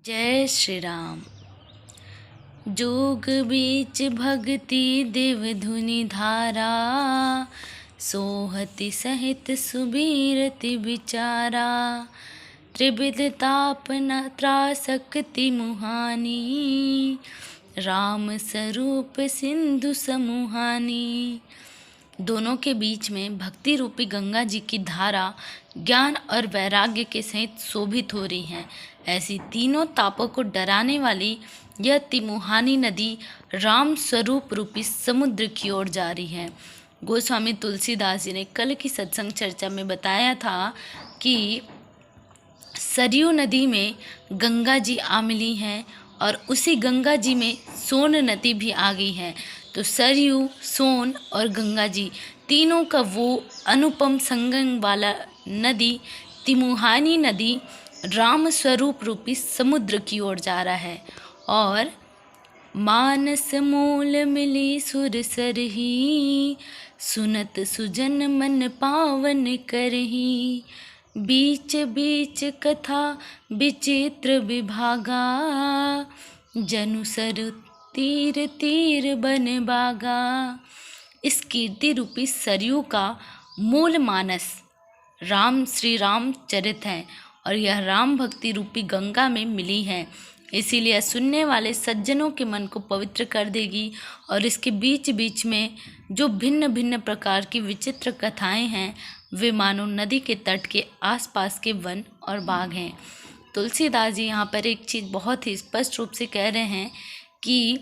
जय श्री राम। जोग बीच भक्ति देव धुनि धारा, सोहति सहित सुबीरति विचारा। त्रिविध ताप न त्रासक्ति मुहानी, राम स्वरूप सिंधु समूहानी। दोनों के बीच में भक्ति रूपी गंगा जी की धारा ज्ञान और वैराग्य के सहित शोभित हो रही है। ऐसी तीनों तापों को डराने वाली यह तिमुहानी नदी राम स्वरूप रूपी समुद्र की ओर जा रही है। गोस्वामी तुलसीदास जी ने कल की सत्संग चर्चा में बताया था कि सरयू नदी में गंगा जी आ मिली हैं और उसी गंगा जी में सोन नदी भी आ गई है। तो सरयू, सोन और गंगा जी तीनों का वो अनुपम संगम वाला नदी तिमुहानी नदी राम स्वरूप रूपी समुद्र की ओर जा रहा है। और मानस मूल मिली सुर सरही, सुनत सुजन मन पावन करही। बीच बीच कथा विचित्र विभागा, जनु सर तीर तीर बन बागा। इस कीर्ति रूपी सरयू का मूल मानस राम श्री राम चरित है और यह राम भक्ति रूपी गंगा में मिली है। इसीलिए सुनने वाले सज्जनों के मन को पवित्र कर देगी। और इसके बीच बीच में जो भिन्न भिन्न प्रकार की विचित्र कथाएं हैं वे मानो नदी के तट के आसपास के वन और बाग हैं। तुलसीदास जी यहाँ पर एक चीज़ बहुत ही स्पष्ट रूप से कह रहे हैं कि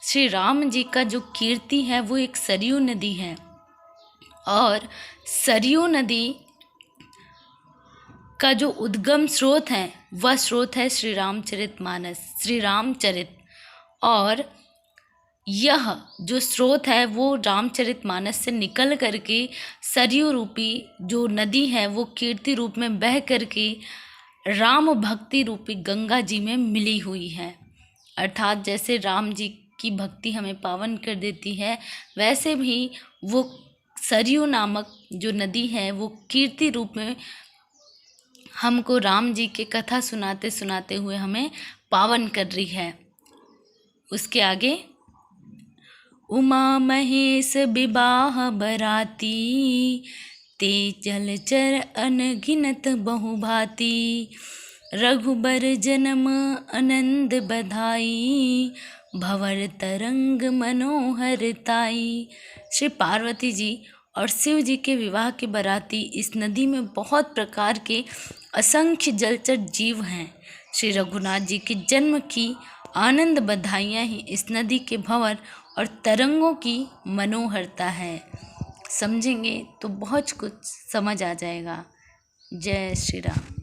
श्री राम जी का जो कीर्ति है वो एक सरयू नदी है और सरयू नदी का जो उद्गम स्रोत है वह स्रोत है श्री रामचरितमानस, श्री रामचरित। और यह जो स्रोत है वो रामचरितमानस से निकल करके सरयू रूपी जो नदी है वो कीर्ति रूप में बह करके राम भक्ति रूपी गंगा जी में मिली हुई है। अर्थात जैसे राम जी की भक्ति हमें पावन कर देती है, वैसे भी वो सरयू नामक जो नदी है वो कीर्ति रूप में हमको राम जी के कथा सुनाते सुनाते हुए हमें पावन कर रही है। उसके आगे उमा महेश विवाह बराती, ते जलचर अनगिनत बहुभांति। रघुबर जन्म आनंद बधाई, भंवर तरंग मनोहर ताई। श्री पार्वती जी और शिव जी के विवाह के बराती इस नदी में बहुत प्रकार के असंख्य जलचर जीव हैं। श्री रघुनाथ जी के जन्म की आनंद बधाइयाँ ही इस नदी के भंवर और तरंगों की मनोहरता है। समझेंगे तो बहुत कुछ समझ आ जाएगा। जय श्री राम।